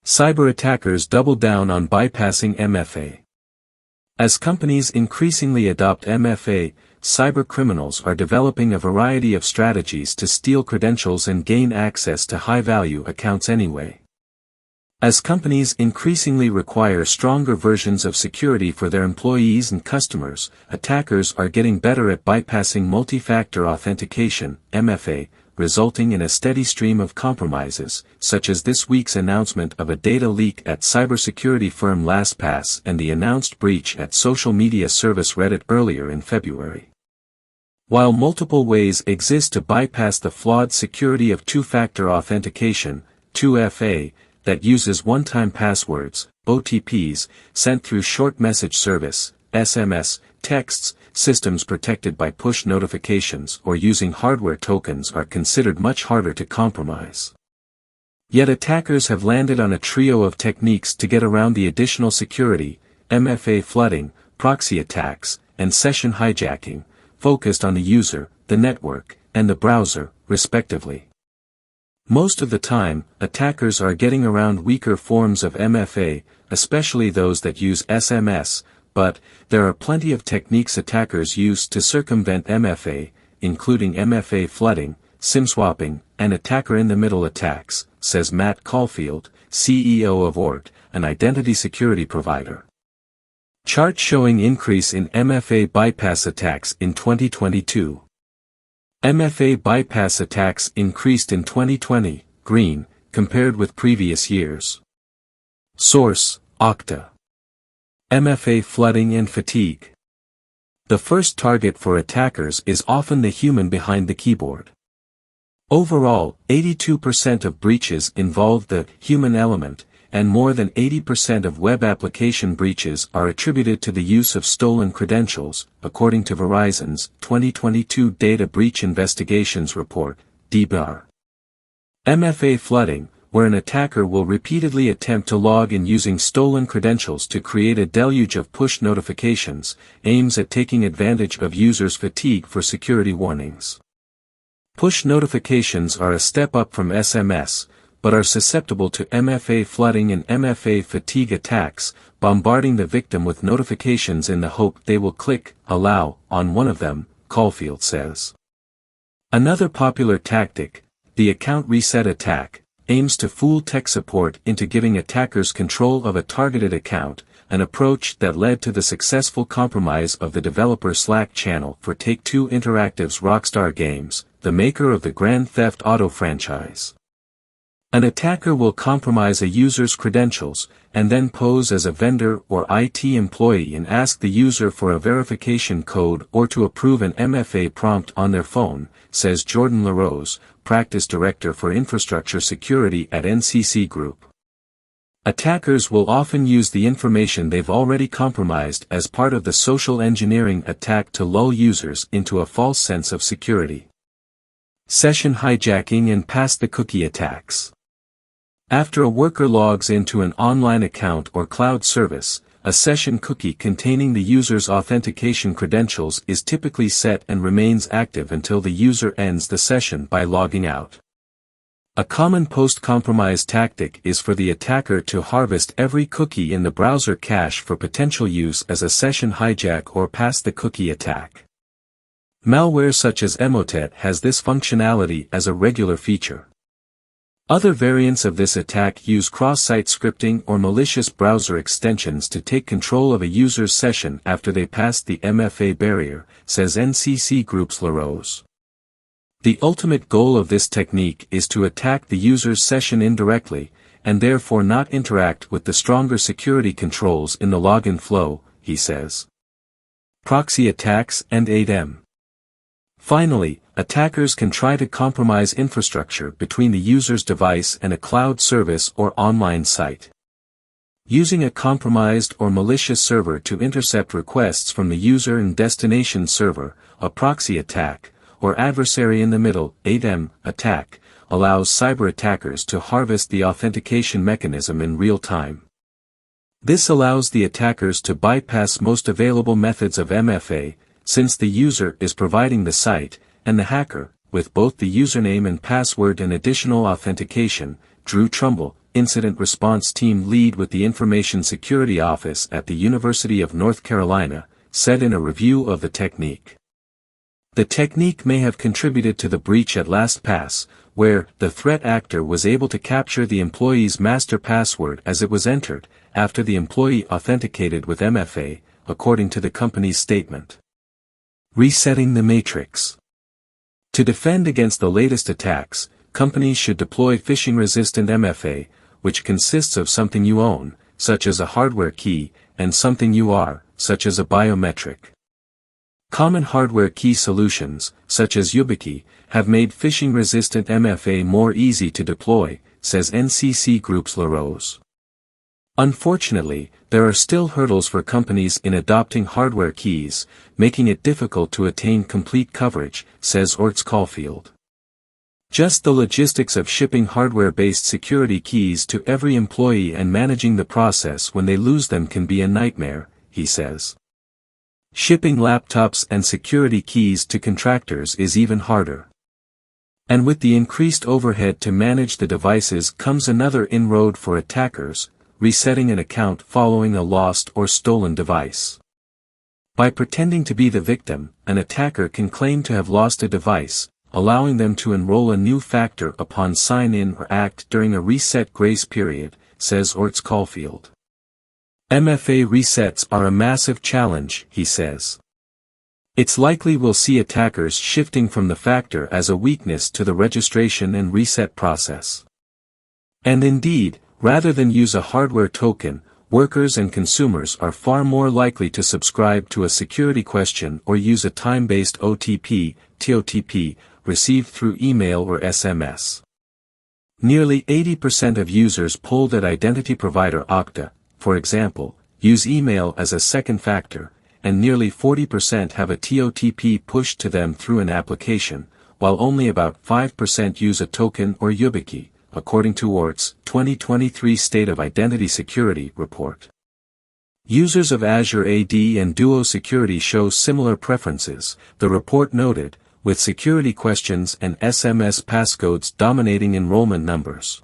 Cyber attackers double down on bypassing MFA. As companies increasingly adopt MFA, cybercriminals are developing a variety of strategies to steal credentials and gain access to high-value accounts anyway. As companies increasingly require stronger versions of security for their employees and customers, attackers are getting better at bypassing multi-factor authentication, MFA, resulting in a steady stream of compromises, such as this week's announcement of a data leak at cybersecurity firm LastPass and the announced breach at social media service Reddit earlier in February. While multiple ways exist to bypass the flawed security of two-factor authentication, 2FA, that uses one-time passwords, OTPs, sent through short message service, SMS, texts, systems protected by push notifications or using hardware tokens are considered much harder to compromise. Yet attackers have landed on a trio of techniques to get around the additional security: MFA flooding, proxy attacks, and session hijacking, focused on the user, the network, and the browser, respectively. Most of the time, attackers are getting around weaker forms of MFA, especially those that use SMS, but there are plenty of techniques attackers use to circumvent MFA, including MFA flooding, SIM swapping, and attacker-in-the-middle attacks, says Matt Caulfield, CEO of ORT, an identity security provider. Chart showing increase in MFA bypass attacks in 2022. MFA bypass attacks increased in 2020, green, compared with previous years. Source: Okta. MFA flooding and fatigue. The first target for attackers is often the human behind the keyboard. Overall, 82% of breaches involve the human element, and more than 80% of web application breaches are attributed to the use of stolen credentials, according to Verizon's 2022 Data Breach Investigations Report, DBR. MFA flooding, where an attacker will repeatedly attempt to log in using stolen credentials to create a deluge of push notifications, aims at taking advantage of users' fatigue for security warnings. Push notifications are a step up from SMS, but are susceptible to MFA flooding and MFA fatigue attacks, bombarding the victim with notifications in the hope they will click "Allow" on one of them, Caulfield says. Another popular tactic, the account reset attack, aims to fool tech support into giving attackers control of a targeted account, an approach that led to the successful compromise of the developer Slack channel for Take-Two Interactive's Rockstar Games, the maker of the Grand Theft Auto franchise. An attacker will compromise a user's credentials, and then pose as a vendor or IT employee and ask the user for a verification code or to approve an MFA prompt on their phone, says Jordan LaRose, Practice Director for Infrastructure Security at NCC Group. Attackers will often use the information they've already compromised as part of the social engineering attack to lull users into a false sense of security. Session hijacking and pass-the-cookie attacks. After a worker logs into an online account or cloud service, a session cookie containing the user's authentication credentials is typically set and remains active until the user ends the session by logging out. A common post-compromise tactic is for the attacker to harvest every cookie in the browser cache for potential use as a session hijack or pass-the-cookie attack. Malware such as Emotet has this functionality as a regular feature. Other variants of this attack use cross-site scripting or malicious browser extensions to take control of a user's session after they pass the MFA barrier, says NCC Group's LaRose. The ultimate goal of this technique is to attack the user's session indirectly, and therefore not interact with the stronger security controls in the login flow, he says. Proxy attacks and 8M. Finally, attackers can try to compromise infrastructure between the user's device and a cloud service or online site. Using a compromised or malicious server to intercept requests from the user and destination server, a proxy attack, or adversary-in-the-middle, 8M, attack, allows cyber attackers to harvest the authentication mechanism in real time. This allows the attackers to bypass most available methods of MFA, since the user is providing the site, and the hacker, with both the username and password and additional authentication, Drew Trumbull, incident response team lead with the Information Security Office at the University of North Carolina, said in a review of the technique. The technique may have contributed to the breach at LastPass, where the threat actor was able to capture the employee's master password as it was entered, after the employee authenticated with MFA, according to the company's statement. Resetting the matrix. To defend against the latest attacks, companies should deploy phishing-resistant MFA, which consists of something you own, such as a hardware key, and something you are, such as a biometric. Common hardware key solutions, such as YubiKey, have made phishing-resistant MFA more easy to deploy, says NCC Group's LaRose. Unfortunately, there are still hurdles for companies in adopting hardware keys, making it difficult to attain complete coverage, says Orts Caulfield. Just the logistics of shipping hardware-based security keys to every employee and managing the process when they lose them can be a nightmare, he says. Shipping laptops and security keys to contractors is even harder. And with the increased overhead to manage the devices comes another inroad for attackers, resetting an account following a lost or stolen device. By pretending to be the victim, an attacker can claim to have lost a device, allowing them to enroll a new factor upon sign-in or act during a reset grace period, says Orts Caulfield. MFA resets are a massive challenge, he says. It's likely we'll see attackers shifting from the factor as a weakness to the registration and reset process. And indeed, rather than use a hardware token, workers and consumers are far more likely to subscribe to a security question or use a time-based OTP, TOTP, received through email or SMS. Nearly 80% of users polled at identity provider Okta, for example, use email as a second factor, and nearly 40% have a TOTP pushed to them through an application, while only about 5% use a token or YubiKey, according to Orts' 2023 State of Identity Security report. Users of Azure AD and Duo Security show similar preferences, the report noted, with security questions and SMS passcodes dominating enrollment numbers.